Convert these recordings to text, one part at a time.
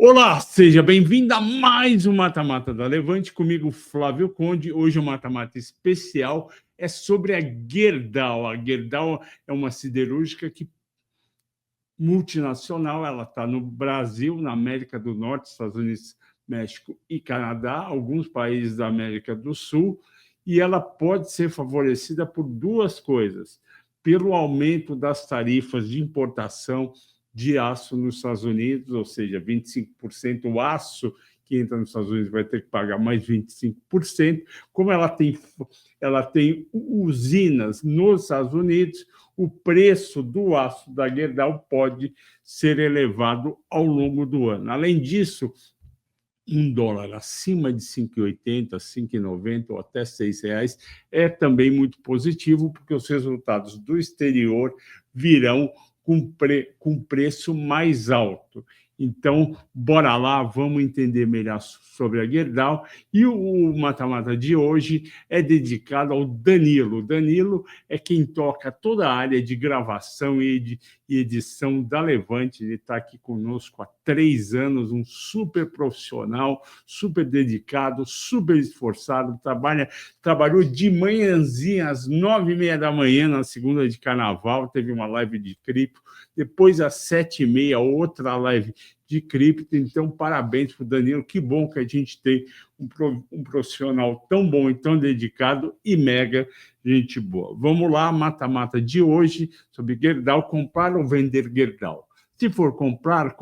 Olá, seja bem-vindo a mais um Mata-Mata da Levante, comigo Flávio Conde. Hoje o Mata-Mata especial é sobre a Gerdau. A Gerdau é uma siderúrgica multinacional, ela está no Brasil, na América do Norte, Estados Unidos, México e Canadá, alguns países da América do Sul, e ela pode ser favorecida por duas coisas: pelo aumento das tarifas de importação de aço nos Estados Unidos, ou seja, 25%, o aço que entra nos Estados Unidos vai ter que pagar mais 25%. Como ela tem usinas nos Estados Unidos, o preço do aço da Gerdau pode ser elevado ao longo do ano. Além disso, $1 acima de 5,80, 5,90 ou até R$ 6 é também muito positivo, porque os resultados do exterior virão com preço mais alto. Então, bora lá, vamos entender melhor sobre a Gerdau. E o Mata-Mata de hoje é dedicado ao Danilo. Danilo é quem toca toda a área de gravação e edição da Levante. Ele está aqui conosco há 3 anos, um super profissional, super dedicado, super esforçado, trabalhou de manhãzinha, às 9h30 da manhã, na segunda de carnaval, teve uma live de cripto, depois às 7h30, outra live de cripto. Então, parabéns para o Danilo, que bom que a gente tem um profissional tão bom e tão dedicado e mega gente boa. Vamos lá, mata-mata de hoje, sobre Gerdau, comprar ou vender Gerdau. Se for comprar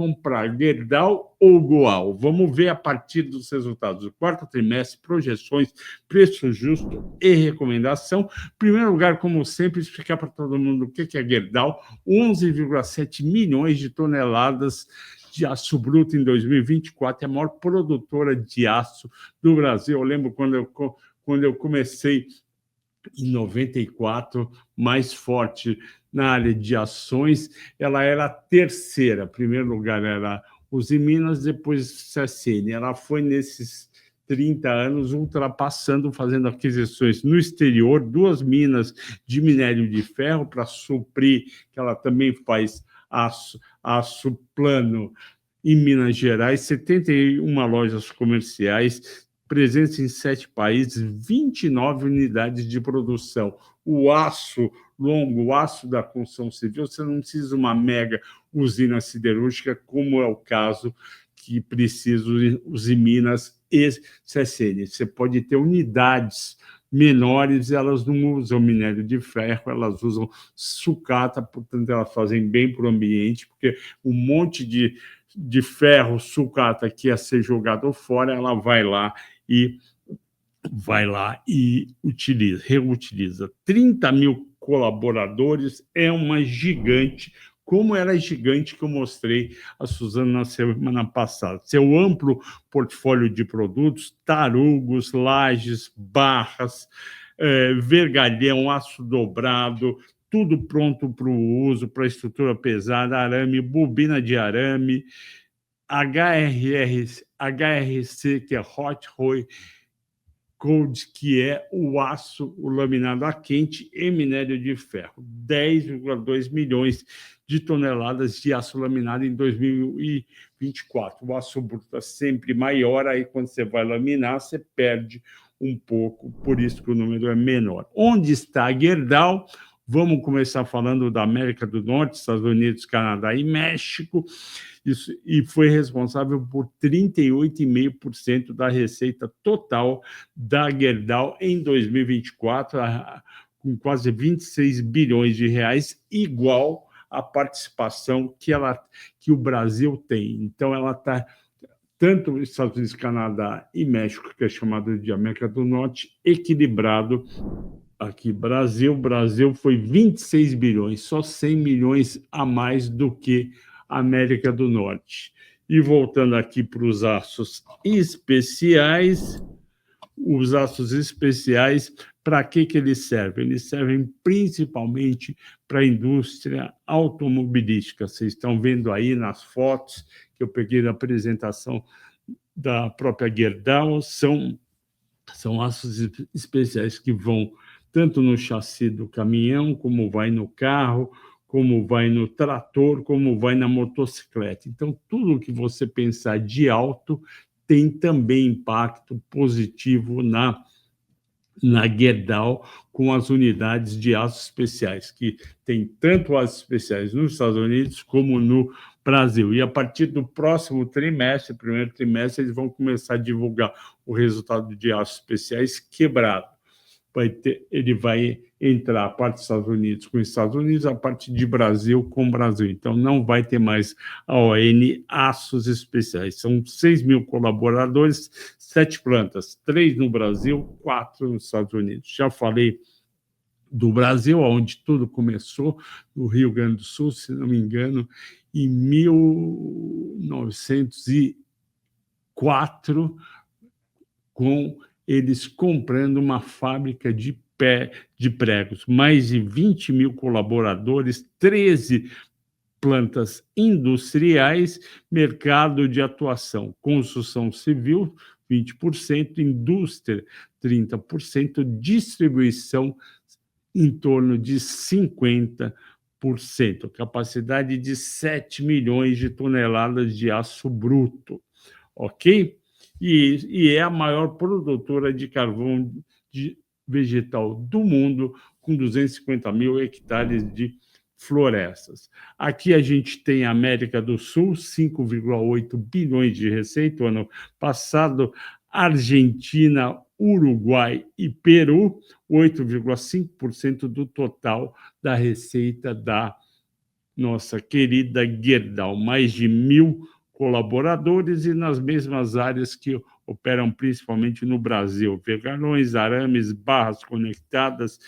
Gerdau ou Goal. Vamos ver a partir dos resultados do quarto trimestre, projeções, preço justo e recomendação. Em primeiro lugar, como sempre, explicar para todo mundo o que é Gerdau: 11,7 milhões de toneladas de aço bruto em 2024, é a maior produtora de aço do Brasil. Eu lembro quando eu comecei em 94, mais forte na área de ações, ela era a terceira. Em primeiro lugar era Usiminas, depois CSN. Ela foi, nesses 30 anos, ultrapassando, fazendo aquisições no exterior, 2 minas de minério de ferro para suprir, que ela também faz aço plano em Minas Gerais, 71 lojas comerciais, presença em 7 países, 29 unidades de produção. O aço longo, o aço da construção civil, você não precisa de uma mega usina siderúrgica, como é o caso que precisa os Minas e CSN. Você pode ter unidades menores, elas não usam minério de ferro, elas usam sucata, portanto, elas fazem bem para o ambiente, porque um monte de ferro, sucata, que ia ser jogado fora, ela vai lá e reutiliza. 30 mil colaboradores, é uma gigante, como era gigante que eu mostrei a Suzana na semana passada. Seu amplo portfólio de produtos, tarugos, lajes, barras, vergalhão, aço dobrado, tudo pronto para o uso, para estrutura pesada, arame, bobina de arame, HRC, que é Hot Rolled Cold, que é o aço, o laminado a quente e minério de ferro. 10,2 milhões de toneladas de aço laminado em 2024. O aço bruto é sempre maior, aí quando você vai laminar, você perde um pouco, por isso que o número é menor. Onde está a Gerdau? Vamos começar falando da América do Norte, Estados Unidos, Canadá e México. Isso, e foi responsável por 38,5% da receita total da Gerdau em 2024, com quase 26 bilhões de reais, igual à participação que o Brasil tem. Então, ela está, tanto os Estados Unidos, Canadá e México, que é chamado de América do Norte, equilibrado. Aqui, Brasil foi 26 bilhões, só 100 milhões a mais do que a América do Norte. E voltando aqui para os aços especiais, para que eles servem? Eles servem principalmente para a indústria automobilística. Vocês estão vendo aí nas fotos que eu peguei da apresentação da própria Gerdau, são aços especiais que vão tanto no chassi do caminhão, como vai no carro, como vai no trator, como vai na motocicleta. Então, tudo que você pensar de alto tem também impacto positivo na Gerdau, com as unidades de aços especiais, que tem tanto aços especiais nos Estados Unidos como no Brasil. E a partir do próximo trimestre, primeiro trimestre, eles vão começar a divulgar o resultado de aços especiais quebrado. Ele vai entrar a parte dos Estados Unidos com os Estados Unidos, a parte de Brasil com o Brasil. Então, não vai ter mais a ON Aços Especiais. São 6 mil colaboradores, 7 plantas, 3 no Brasil, 4 nos Estados Unidos. Já falei do Brasil, onde tudo começou, no Rio Grande do Sul, se não me engano, em 1904, com eles comprando uma fábrica de pregos, mais de 20 mil colaboradores, 13 plantas industriais, mercado de atuação, construção civil, 20%, indústria, 30%, distribuição, em torno de 50%, capacidade de 7 milhões de toneladas de aço bruto, ok? E é a maior produtora de carvão vegetal do mundo, com 250 mil hectares de florestas. Aqui a gente tem a América do Sul, 5,8 bilhões de receita, o ano passado, Argentina, Uruguai e Peru, 8,5% do total da receita da nossa querida Gerdau, mais de 1.000 colaboradores e nas mesmas áreas que operam principalmente no Brasil: vegalhões, arames, barras conectadas,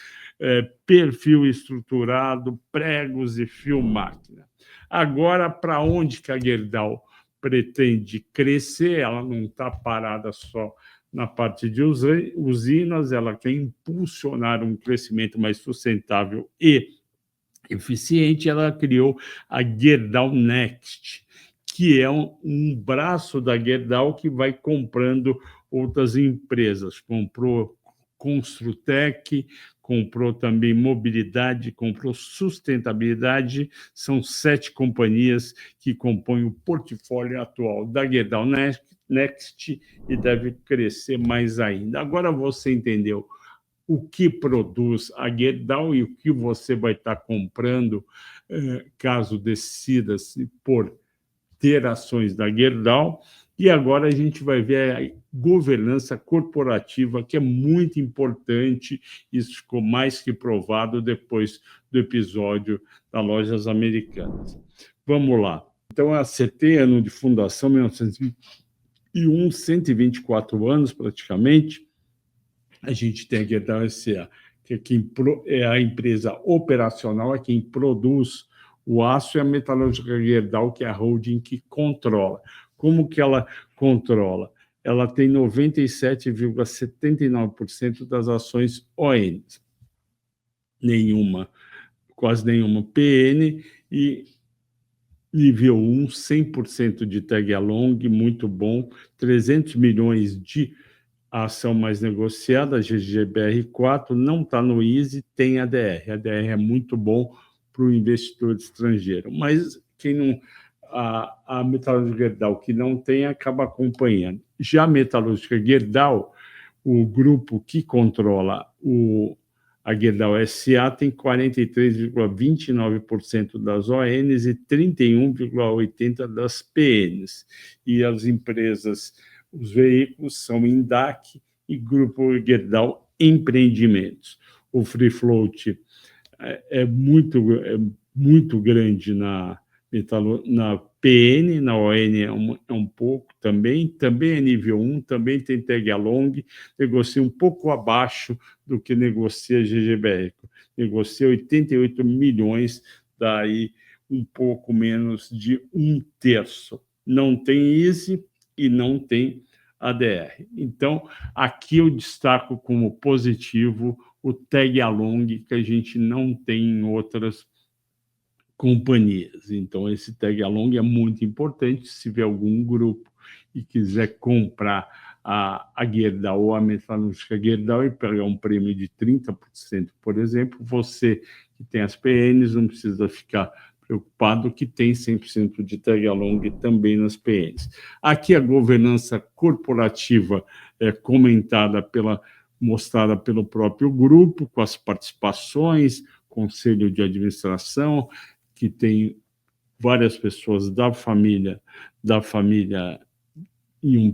perfil estruturado, pregos e fio-máquina. Agora, para onde que a Gerdau pretende crescer? Ela não está parada só na parte de usinas, ela quer impulsionar um crescimento mais sustentável e eficiente. Ela criou a Gerdau Next, que é um braço da Gerdau que vai comprando outras empresas. Comprou Construtec, comprou também Mobilidade, comprou Sustentabilidade. São 7 companhias que compõem o portfólio atual da Gerdau Next e deve crescer mais ainda. Agora você entendeu o que produz a Gerdau e o que você vai estar comprando, caso decida-se por ter ações da Gerdau. E agora a gente vai ver a governança corporativa, que é muito importante. Isso ficou mais que provado depois do episódio das lojas americanas. Vamos lá. Então, a CT, ano de fundação, 1901, 124 anos praticamente. A gente tem a Gerdau SA, que é a empresa operacional, é quem produz o aço, e a Metalúrgica Gerdau, que é a holding que controla. Como que ela controla? Ela tem 97,79% das ações ON, quase nenhuma PN, e nível 1, 100% de tag along, muito bom, 300 milhões de ação mais negociada, a GGBR4, não está no ISE, tem ADR. A ADR é muito bom para o investidor estrangeiro, mas quem não, a Metalúrgica Gerdau, que não tem, acaba acompanhando. Já a Metalúrgica Gerdau, o grupo que controla a Gerdau SA, tem 43,29% das ONs e 31,80% das PNs. E as empresas, os veículos são Indac e Grupo Gerdau Empreendimentos. O free float é muito grande na PN, na ON é um pouco também é nível 1, também tem tag along, negocia um pouco abaixo do que negocia a GGBR, negocia 88 milhões, daí um pouco menos de 1/3. Não tem ISE e não tem ADR. Então, aqui eu destaco como positivo o tag along, que a gente não tem em outras companhias. Então, esse tag along é muito importante. Se tiver algum grupo e quiser comprar a Gerdau ou a Metalúrgica Gerdau e pegar um prêmio de 30%, por exemplo, você que tem as PNs, não precisa ficar preocupado que tem 100% de tag-along também nas PNs. Aqui a governança corporativa é mostrada pelo próprio grupo, com as participações, conselho de administração, que tem várias pessoas da família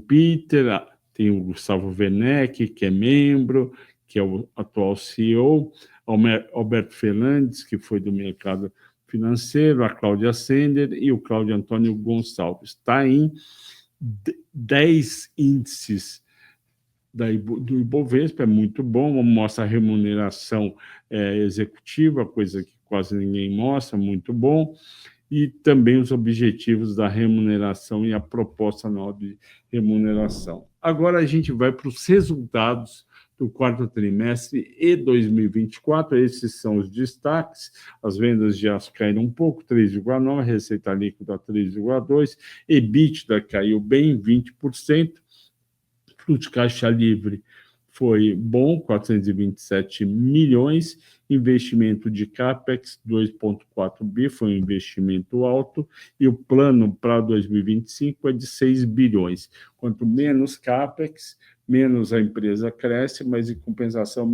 Peter, tem o Gustavo Werneck, que é membro, que é o atual CEO, Alberto Fernandes, que foi do mercado financeiro, a Cláudia Sender e o Cláudio Antônio Gonçalves. Está em 10 índices do Ibovespa, é muito bom, mostra a remuneração executiva, coisa que quase ninguém mostra, muito bom, e também os objetivos da remuneração e a proposta anual de remuneração. Agora a gente vai para os resultados do quarto trimestre e 2024, esses são os destaques. As vendas de aço caíram um pouco, 3,9%, receita líquida 3,2%, EBITDA caiu bem, 20%, fluxo de caixa livre foi bom, 427 milhões, investimento de CAPEX, 2,4 bi, foi um investimento alto, e o plano para 2025 é de 6 bilhões. Quanto menos CAPEX, menos a empresa cresce, mas em compensação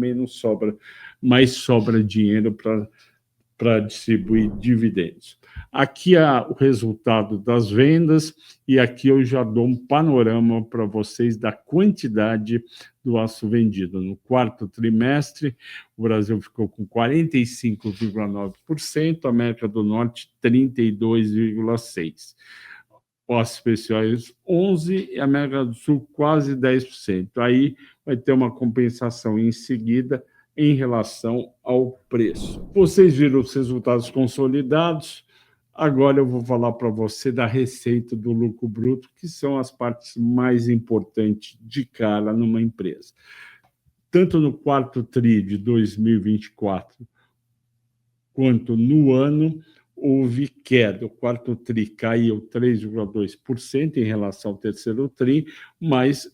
mais sobra dinheiro para distribuir dividendos. Aqui o resultado das vendas, e aqui eu já dou um panorama para vocês da quantidade do aço vendido. No quarto trimestre, o Brasil ficou com 45,9%, a América do Norte 32,6%. Os especiais 11% e a América do Sul quase 10%. Aí vai ter uma compensação em seguida em relação ao preço. Vocês viram os resultados consolidados. Agora eu vou falar para você da receita do lucro bruto, que são as partes mais importantes de cara numa empresa. Tanto no quarto TRI de 2024, quanto no ano, houve queda. O quarto TRI caiu 3,2% em relação ao terceiro TRI, mas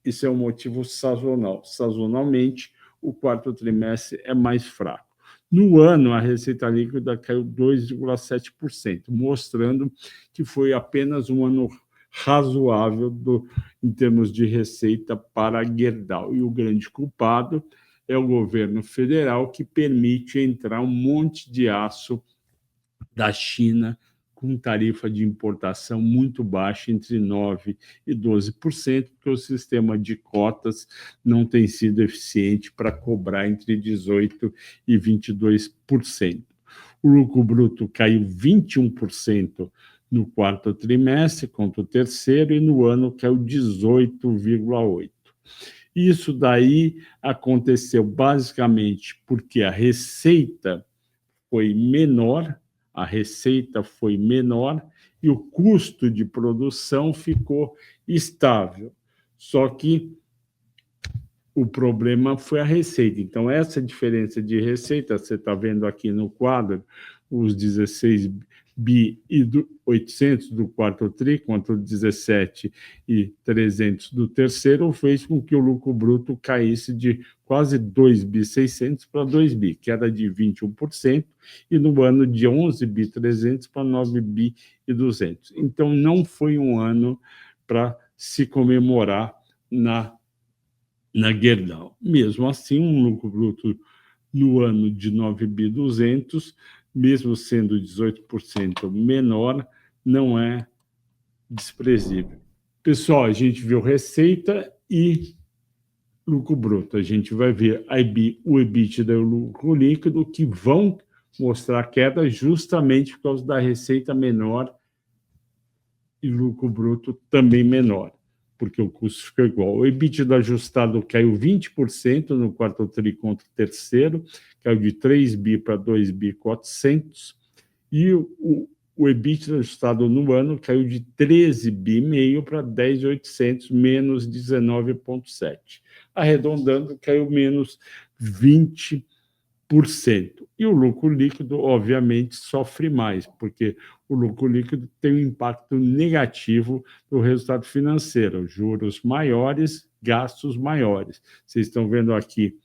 isso é um motivo sazonal. Sazonalmente, o quarto trimestre é mais fraco. No ano, a receita líquida caiu 2,7%, mostrando que foi apenas um ano razoável em termos de receita para a Gerdau. E o grande culpado é o governo federal, que permite entrar um monte de aço da China com tarifa de importação muito baixa, entre 9% e 12%, porque o sistema de cotas não tem sido eficiente para cobrar entre 18% e 22%. O lucro bruto caiu 21% no quarto trimestre contra o terceiro, e no ano caiu 18,8%. Isso daí aconteceu basicamente porque a receita foi menor e o custo de produção ficou estável. Só que o problema foi a receita. Então, essa diferença de receita, você está vendo aqui no quadro, os 16 bi e 800 do quarto TRI contra 17 e 300 do terceiro, fez com que o lucro bruto caísse de quase 2 bi 600 para 2 bi, queda de 21%, e no ano de 11 bi 300 para 9 bi e 200. Então, não foi um ano para se comemorar na Gerdau. Mesmo assim, um lucro bruto no ano de 9 bi 200, mesmo sendo 18% menor, não é desprezível. Pessoal, a gente viu receita e lucro bruto. A gente vai ver o EBITDA e o lucro líquido, que vão mostrar queda justamente por causa da receita menor e lucro bruto também menor, porque o custo ficou igual. O EBITDA ajustado caiu 20% no quarto TRI contra o terceiro, caiu de 3 bi para 2 bi 400, e o EBITDA ajustado no ano caiu de 13 bi meio para 10.800, menos 19,7. Arredondando, caiu menos 20%. E o lucro líquido, obviamente, sofre mais, porque o lucro líquido tem um impacto negativo no resultado financeiro, juros maiores, gastos maiores. Vocês estão vendo aqui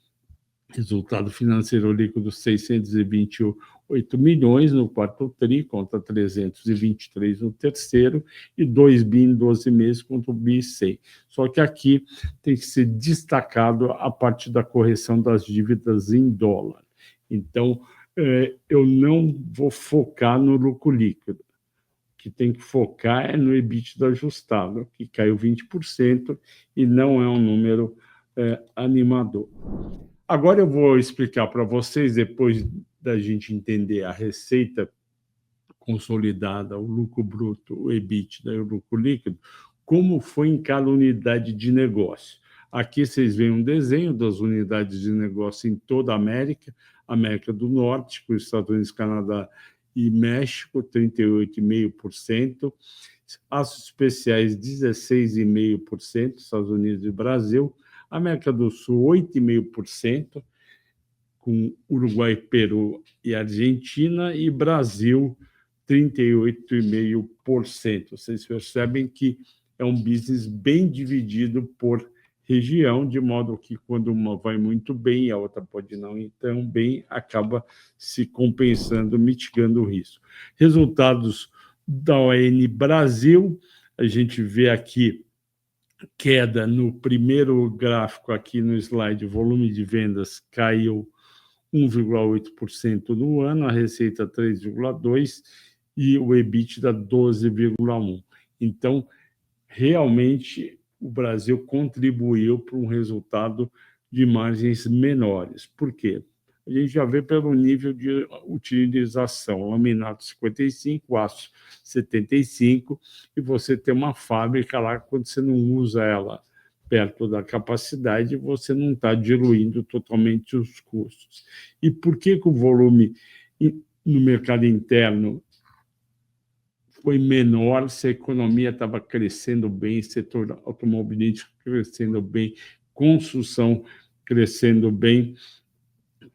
Resultado financeiro líquido 628 milhões no quarto TRI, contra 323 no terceiro, e 2 bi em 12 meses contra o bi 100. Só que aqui tem que ser destacado a parte da correção das dívidas em dólar. Então, eu não vou focar no lucro líquido. O que tem que focar é no EBITDA ajustado, que caiu 20% e não é um número animador. Agora eu vou explicar para vocês, depois da gente entender a receita consolidada, o lucro bruto, o EBITDA e o lucro líquido, como foi em cada unidade de negócio. Aqui vocês veem um desenho das unidades de negócio em toda a América, América do Norte, com os Estados Unidos, Canadá e México, 38,5%, aços especiais, 16,5%, Estados Unidos e Brasil, América do Sul, 8,5%, com Uruguai, Peru e Argentina, e Brasil, 38,5%. Vocês percebem que é um business bem dividido por região, de modo que quando uma vai muito bem e a outra pode não ir tão bem, acaba se compensando, mitigando o risco. Resultados da ON Brasil, a gente vê aqui queda no primeiro gráfico aqui no slide, volume de vendas caiu 1,8% no ano, a receita 3,2% e o EBITDA 12,1%. Então, realmente, o Brasil contribuiu para um resultado de margens menores. Por quê? A gente já vê pelo nível de utilização, laminato 55, aço 75, e você tem uma fábrica lá, quando você não usa ela perto da capacidade, você não está diluindo totalmente os custos. E por que o volume no mercado interno foi menor se a economia estava crescendo bem, setor automobilístico crescendo bem, construção crescendo bem?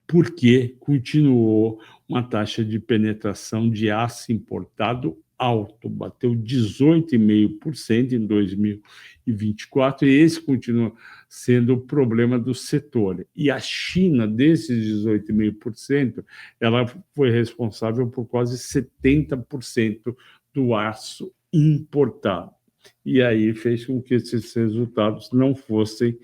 Porque continuou uma taxa de penetração de aço importado alto, bateu 18,5% em 2024, e esse continua sendo o problema do setor. E a China, desses 18,5%, ela foi responsável por quase 70% do aço importado. E aí fez com que esses resultados não fossem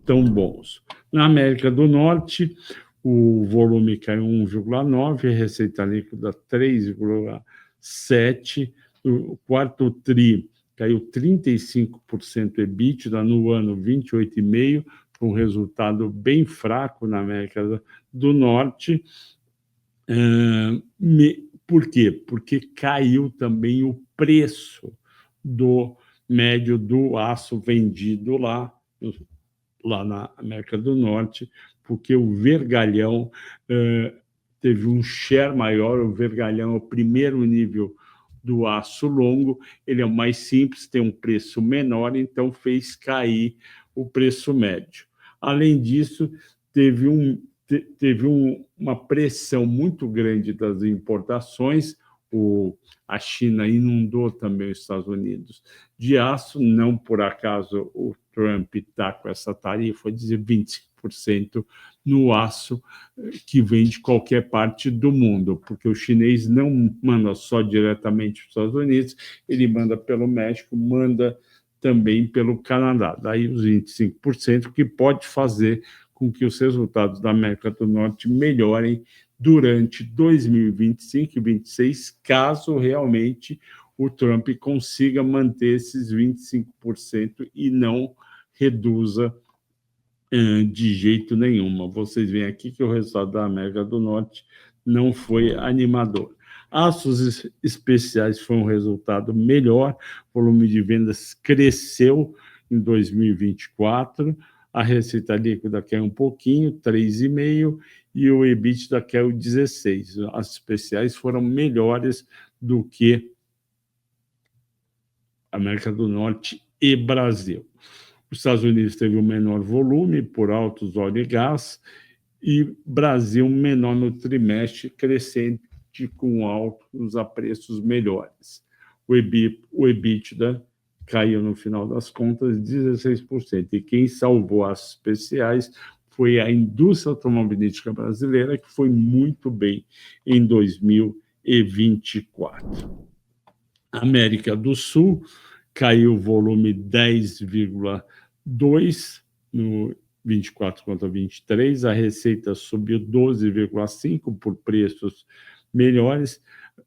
tão bons. Na América do Norte, o volume caiu 1,9%, a receita líquida 3,7%, o quarto TRI caiu 35% EBITDA, no ano 28,5%, com um resultado bem fraco na América do Norte. Por quê? Porque caiu também o preço do médio do aço vendido lá na América do Norte, porque o vergalhão teve um share maior. O vergalhão é o primeiro nível do aço longo, ele é o mais simples, tem um preço menor, então fez cair o preço médio. Além disso, teve uma pressão muito grande das importações. A China inundou também os Estados Unidos de aço, não por acaso o Trump está com essa tarifa de 25% no aço que vem de qualquer parte do mundo, porque o chinês não manda só diretamente para os Estados Unidos, ele manda pelo México, manda também pelo Canadá. Daí os 25%, que pode fazer com que os resultados da América do Norte melhorem durante 2025 e 2026, caso realmente o Trump consiga manter esses 25% e não reduza de jeito nenhum. Vocês veem aqui que o resultado da América do Norte não foi animador. Aços especiais foi um resultado melhor, o volume de vendas cresceu em 2024, a receita líquida caiu um pouquinho, 3,5%, e o EBITDA caiu 16%. As especiais foram melhores do que América do Norte e Brasil. Os Estados Unidos teve um menor volume por altos óleo e gás, e Brasil menor no trimestre, crescente com altos a preços melhores. O EBITDA caiu, no final das contas, 16%. E quem salvou as especiais foi a indústria automobilística brasileira, que foi muito bem em 2024. América do Sul caiu o volume 10,2 no 24 contra 23, a receita subiu 12,5 por preços melhores.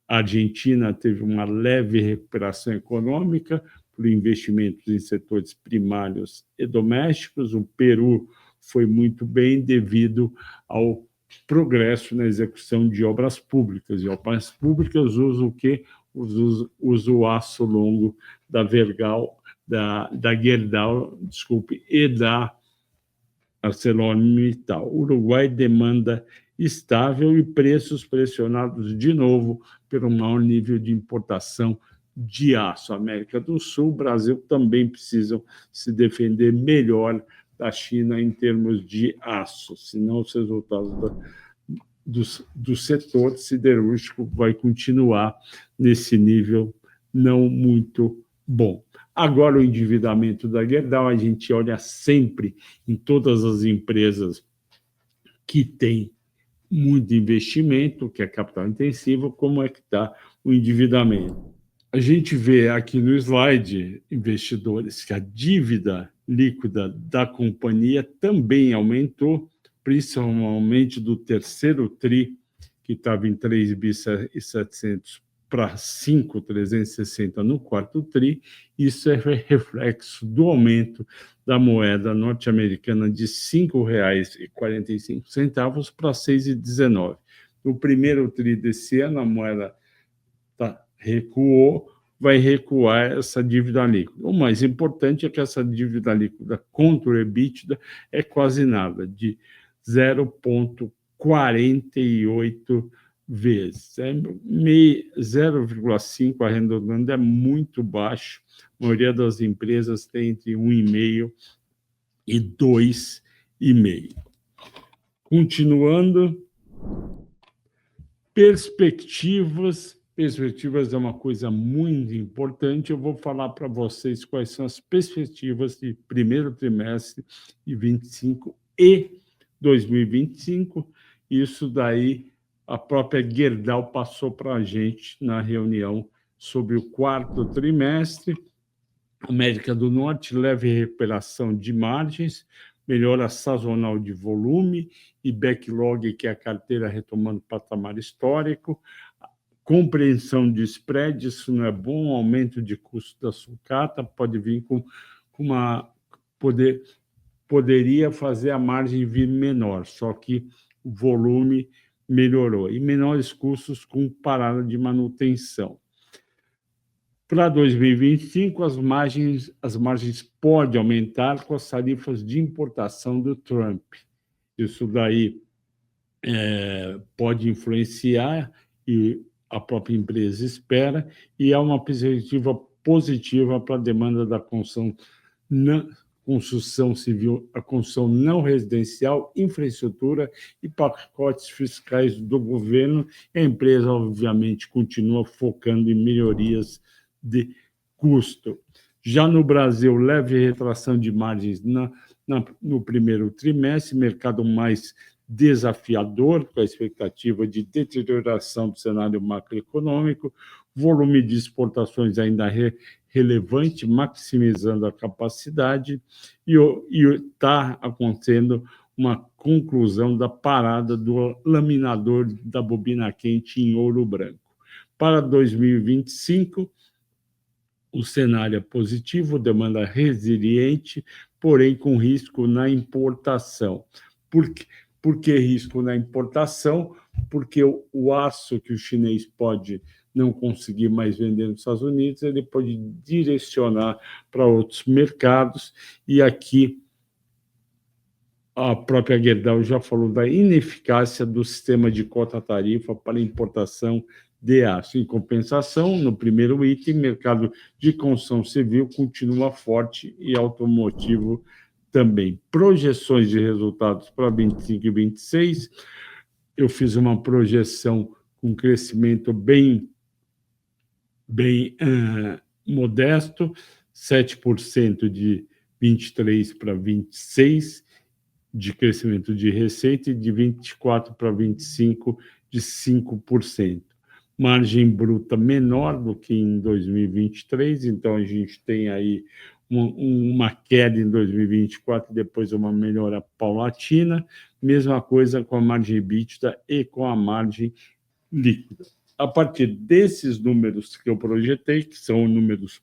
A Argentina teve uma leve recuperação econômica por investimentos em setores primários e domésticos. O Peru foi muito bem devido ao progresso na execução de obras públicas. E obras públicas usam o quê? Usa o aço longo da Gerdau, desculpe, e da ArcelorMittal. Uruguai, demanda estável e preços pressionados de novo pelo maior nível de importação de aço. América do Sul, Brasil também precisam se defender melhor da China em termos de aço, senão os resultados do setor siderúrgico vai continuar nesse nível não muito bom. Agora, o endividamento da Gerdau, a gente olha sempre em todas as empresas que têm muito investimento, que é capital intensivo, como é que está o endividamento. A gente vê aqui no slide, investidores, que a dívida líquida da companhia também aumentou, principalmente do terceiro TRI, que estava em 3.700 para 5.360 no quarto TRI. Isso é reflexo do aumento da moeda norte-americana de R$ 5,45 para R$ 6,19. No primeiro TRI desse ano, a moeda recuou, vai recuar essa dívida líquida. O mais importante é que essa dívida líquida contra o EBITDA é quase nada, de 0,48 vezes. 0,5 arredondando é muito baixo. A maioria das empresas tem entre 1,5 e 2,5. Continuando, perspectivas é uma coisa muito importante. Eu vou falar para vocês quais são as perspectivas de primeiro trimestre de 25 e 2025. Isso daí a própria Gerdau passou para a gente na reunião sobre o quarto trimestre. América do Norte, leve recuperação de margens, melhora sazonal de volume e backlog, que é a carteira retomando patamar histórico. Compreensão de spread, isso não é bom, aumento de custo da sucata, pode vir com uma... poderia fazer a margem vir menor, só que o volume melhorou. E menores custos com parada de manutenção. Para 2025, as margens podem aumentar com as tarifas de importação do Trump. Isso daí pode influenciar e a própria empresa espera, e há uma perspectiva positiva para a demanda da construção civil, a construção não residencial, infraestrutura e pacotes fiscais do governo. A empresa, obviamente, continua focando em melhorias de custo. Já no Brasil, leve retração de margens no primeiro trimestre, mercado mais desafiador, com a expectativa de deterioração do cenário macroeconômico, volume de exportações ainda relevante, maximizando a capacidade, e está acontecendo uma conclusão da parada do laminador da bobina quente em Ouro Branco. Para 2025, o cenário é positivo, demanda resiliente, porém com risco na importação. Por que risco na importação? Porque o aço que o chinês pode não conseguir mais vender nos Estados Unidos, ele pode direcionar para outros mercados, e aqui a própria Gerdau já falou da ineficácia do sistema de cota-tarifa para importação de aço. Em compensação, no primeiro item, mercado de construção civil continua forte e automotivo também. Projeções de resultados para 25 e 26, eu fiz uma projeção com crescimento bem modesto, 7% de 23 para 26, de crescimento de receita e de 24 para 25 de 5%. Margem bruta menor do que em 2023, então a gente tem aí uma queda em 2024 e depois uma melhora paulatina. Mesma coisa com a margem EBITDA e com a margem líquida. A partir desses números que eu projetei, que são números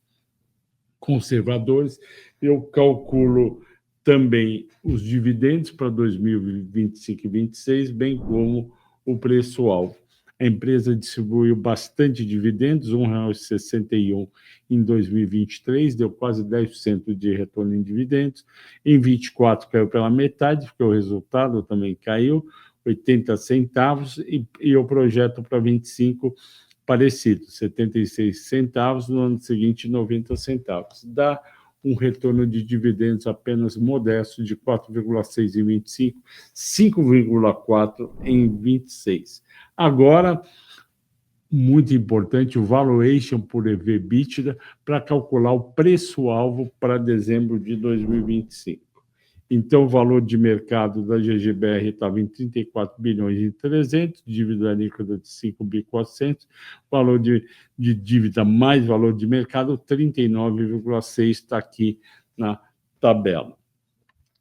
conservadores, eu calculo também os dividendos para 2025 e 2026, bem como o preço-alvo. A empresa distribuiu bastante dividendos, R$ 1,61 em 2023, deu quase 10% de retorno em dividendos. Em 2024 caiu pela metade, porque o resultado também caiu, 80 centavos, e o projeto para 2025 parecido, 76 centavos, no ano seguinte 90 centavos. Dá um retorno de dividendos apenas modesto de 4,6 em 25, 5,4 em 26. Agora, muito importante, o valuation por EV/EBITDA para calcular o preço-alvo para dezembro de 2025. Então, o valor de mercado da GGBR estava em 34 bilhões e 300, dívida líquida de 5.400, valor de dívida mais valor de mercado, 39,6, está aqui na tabela,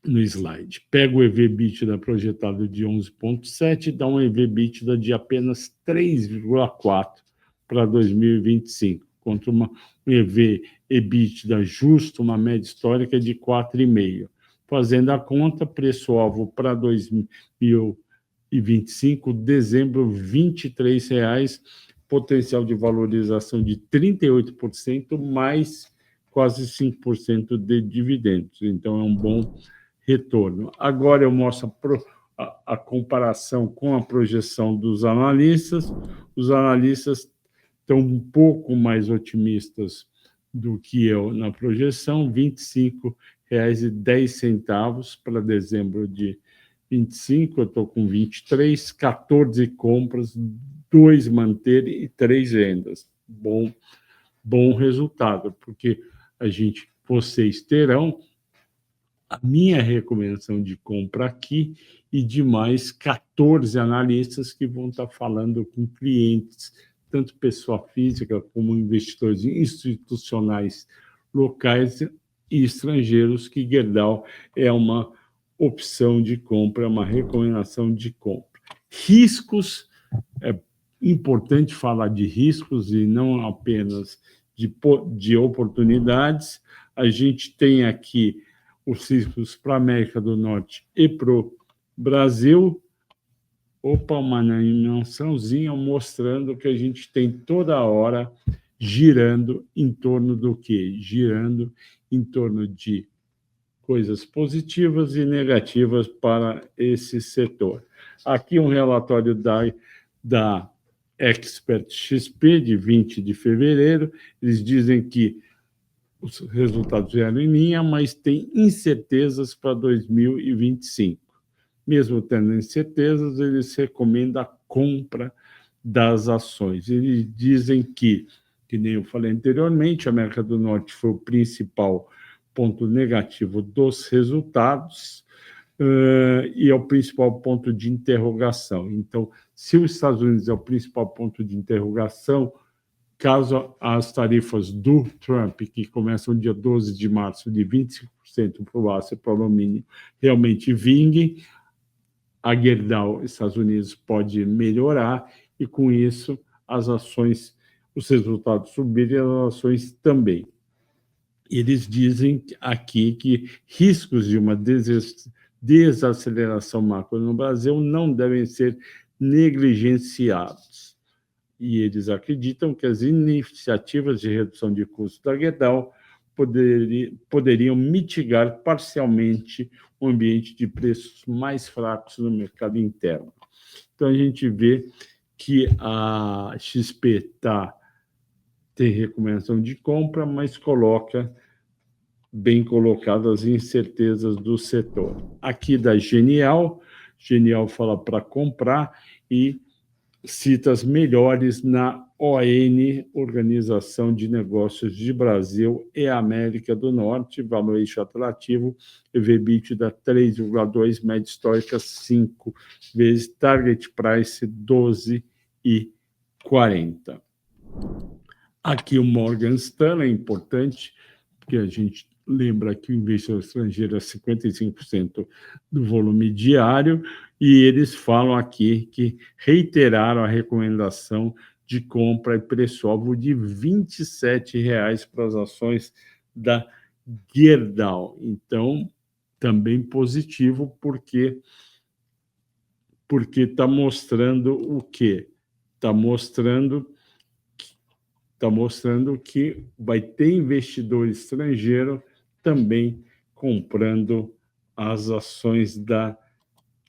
no slide. Pega o EV/EBITDA projetado de 11,7, dá um EV/EBITDA de apenas 3,4 para 2025, contra um EV/EBITDA justo, uma média histórica de 4,5. Fazendo a conta, preço-alvo para 2025, dezembro, R$ 23,00, potencial de valorização de 38%, mais quase 5% de dividendos. Então, é um bom retorno. Agora eu mostro a comparação com a projeção dos analistas. Os analistas estão um pouco mais otimistas do que eu na projeção, R$ 25,10 para dezembro de 25, eu estou com 23, 14 compras, 2 manter e 3 vendas. Bom resultado, porque vocês terão a minha recomendação de compra aqui e de mais 14 analistas que vão estar falando com clientes, tanto pessoa física como investidores institucionais locais e estrangeiros, que Gerdau é uma opção de compra, uma recomendação de compra. Riscos, é importante falar de riscos e não apenas de oportunidades. A gente tem aqui os riscos para a América do Norte e para o Brasil. Opa, uma animaçãozinha mostrando que a gente tem toda hora girando em torno do quê? Girando em torno de coisas positivas e negativas para esse setor. Aqui um relatório da Expert XP, de 20 de fevereiro. Eles dizem que os resultados vieram em linha, mas tem incertezas para 2025. Mesmo tendo incertezas, eles recomendam a compra das ações. Eles dizem que nem eu falei anteriormente, a América do Norte foi o principal ponto negativo dos resultados e é o principal ponto de interrogação. Então, se os Estados Unidos é o principal ponto de interrogação, caso as tarifas do Trump, que começam dia 12 de março, de 25% para o aço e para o alumínio, realmente vinguem, a Gerdau, Estados Unidos, pode melhorar e, com isso, as ações, os resultados subirem e as ações também. Eles dizem aqui que riscos de uma desaceleração macro no Brasil não devem ser negligenciados. E eles acreditam que as iniciativas de redução de custos da Gerdau poderiam mitigar parcialmente o ambiente de preços mais fracos no mercado interno. Então, a gente vê que a XP tem recomendação de compra, mas coloca bem colocadas as incertezas do setor. Aqui da Genial fala para comprar e cita as melhores na ON, Organização de Negócios de Brasil e América do Norte, valuation atrativo, EV/EBITDA 3,2, média histórica 5 vezes, target price 12,40. Aqui o Morgan Stanley é importante, porque a gente lembra que o investidor estrangeiro é 55% do volume diário, e eles falam aqui que reiteraram a recomendação de compra e preço-alvo de R$ 27 para as ações da Gerdau. Então, também positivo, porque está mostrando o quê? Está mostrando que vai ter investidor estrangeiro também comprando as ações da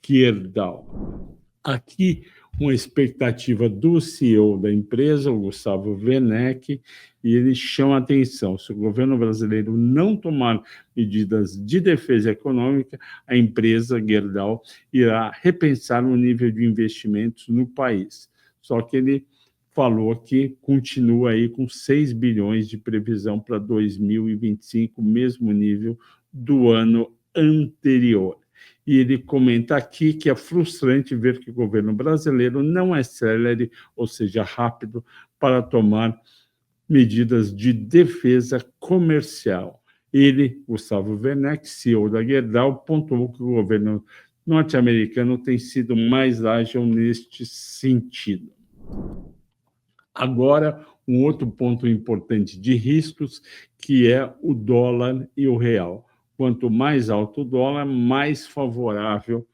Gerdau. Aqui, uma expectativa do CEO da empresa, o Gustavo Werneck, e ele chama a atenção: se o governo brasileiro não tomar medidas de defesa econômica, a empresa Gerdau irá repensar o nível de investimentos no país. Só que ele falou que continua aí com 6 bilhões de previsão para 2025, mesmo nível do ano anterior. E ele comenta aqui que é frustrante ver que o governo brasileiro não é célere, ou seja, rápido, para tomar medidas de defesa comercial. Ele, Gustavo Werneck, CEO da Gerdau, pontuou que o governo norte-americano tem sido mais ágil neste sentido. Agora, um outro ponto importante de riscos, que é o dólar e o real. Quanto mais alto o dólar, mais favorável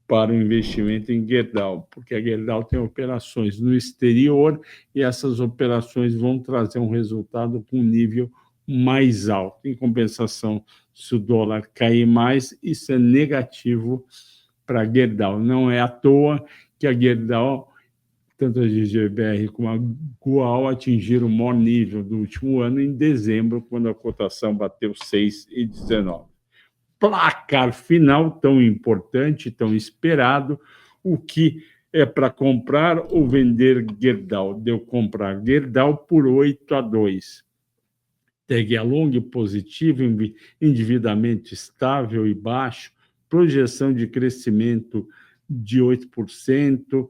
para o investimento em Gerdau, porque a Gerdau tem operações no exterior e essas operações vão trazer um resultado com um nível mais alto. Em compensação, se o dólar cair mais, isso é negativo para a Gerdau. Não é à toa que a Gerdau, tanto a GGBR como a Goal, atingiram o maior nível do último ano em dezembro, quando a cotação bateu 6,19. Placar final tão importante, tão esperado, o que é para comprar ou vender Gerdau? Deu comprar Gerdau por 8-2. Tag along positivo, endividamento estável e baixo, projeção de crescimento de 8%,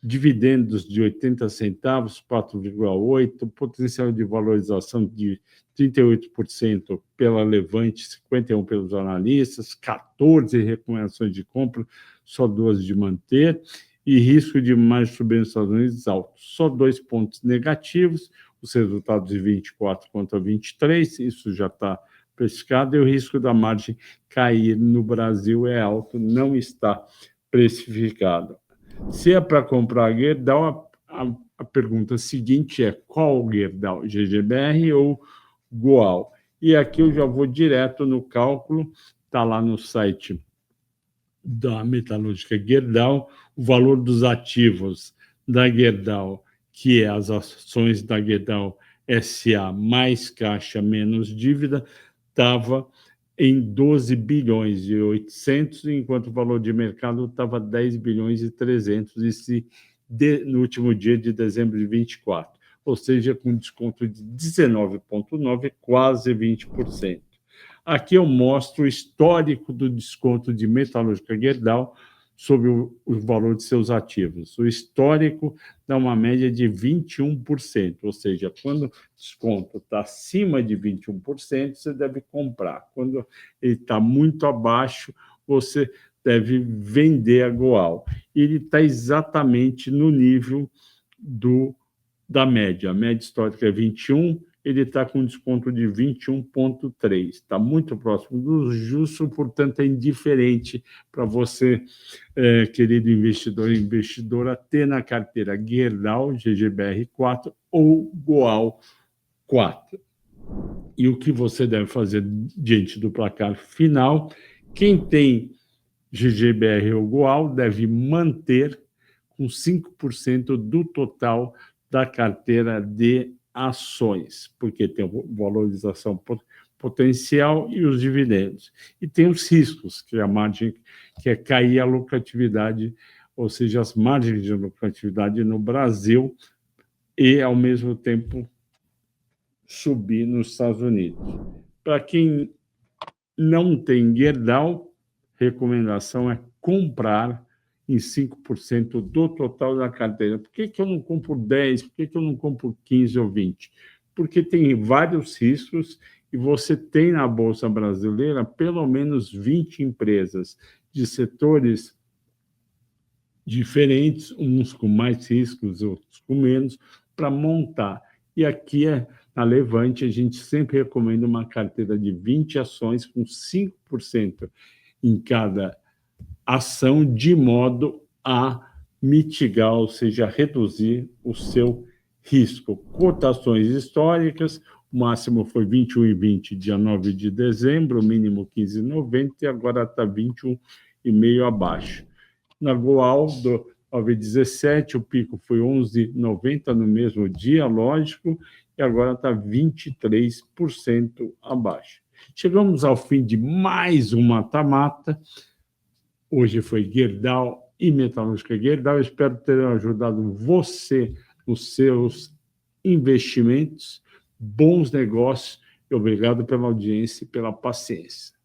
dividendos de 80 centavos, 4,8%, potencial de valorização de 38% pela Levante, 51% pelos analistas, 14 recomendações de compra, só 2 de manter, e risco de margem de subida nos Estados Unidos alto. Só 2 pontos negativos, os resultados de 24 contra 23, isso já está precificado, e o risco da margem cair no Brasil é alto, não está precificado. Se é para comprar Gerdau, a pergunta seguinte é: qual Gerdau? GGBR ou Goal? E aqui eu já vou direto no cálculo, está lá no site da Metalúrgica Gerdau, o valor dos ativos da Gerdau, que é as ações da Gerdau SA mais caixa menos dívida, estava em 12 bilhões e 800, enquanto o valor de mercado estava 10 bilhões e 300, no último dia de dezembro de 24, ou seja, com desconto de 19,9%, quase 20%. Aqui eu mostro o histórico do desconto de Metalúrgica Gerdau sobre o valor de seus ativos. O histórico dá uma média de 21%, ou seja, quando o desconto está acima de 21%, você deve comprar. Quando ele está muito abaixo, você deve vender a Goal. Ele está exatamente no nível da média. A média histórica é 21%, ele está com desconto de 21,3%. Está muito próximo do justo, portanto, é indiferente para você, querido investidor e investidora, ter na carteira Gerdau, GGBR 4 ou Goal 4. E o que você deve fazer diante do placar final? Quem tem GGBR ou Goal deve manter com 5% do total da carteira de ações, porque tem valorização potencial e os dividendos. E tem os riscos, que é a margem, que é cair a lucratividade ou seja, as margens de lucratividade no Brasil e, ao mesmo tempo, subir nos Estados Unidos. Para quem não tem Gerdau, recomendação é comprar em 5% do total da carteira. Por que eu não compro 10%? Por que eu não compro 15% ou 20%? Porque tem vários riscos e você tem na Bolsa Brasileira pelo menos 20 empresas de setores diferentes, uns com mais riscos, outros com menos, para montar. E aqui na Levante, a gente sempre recomenda uma carteira de 20 ações com 5% em cada ação, de modo a mitigar, ou seja, reduzir o seu risco. Cotações históricas, o máximo foi 21,20, dia 9 de dezembro, o mínimo 15,90 e agora está 21,5 abaixo. Na Goal, do 9,17, o pico foi 11,90 no mesmo dia, lógico, e agora está 23% abaixo. Chegamos ao fim de mais um mata-mata. Hoje foi Gerdau e Metalúrgica Gerdau. Espero ter ajudado você nos seus investimentos. Bons negócios e obrigado pela audiência e pela paciência.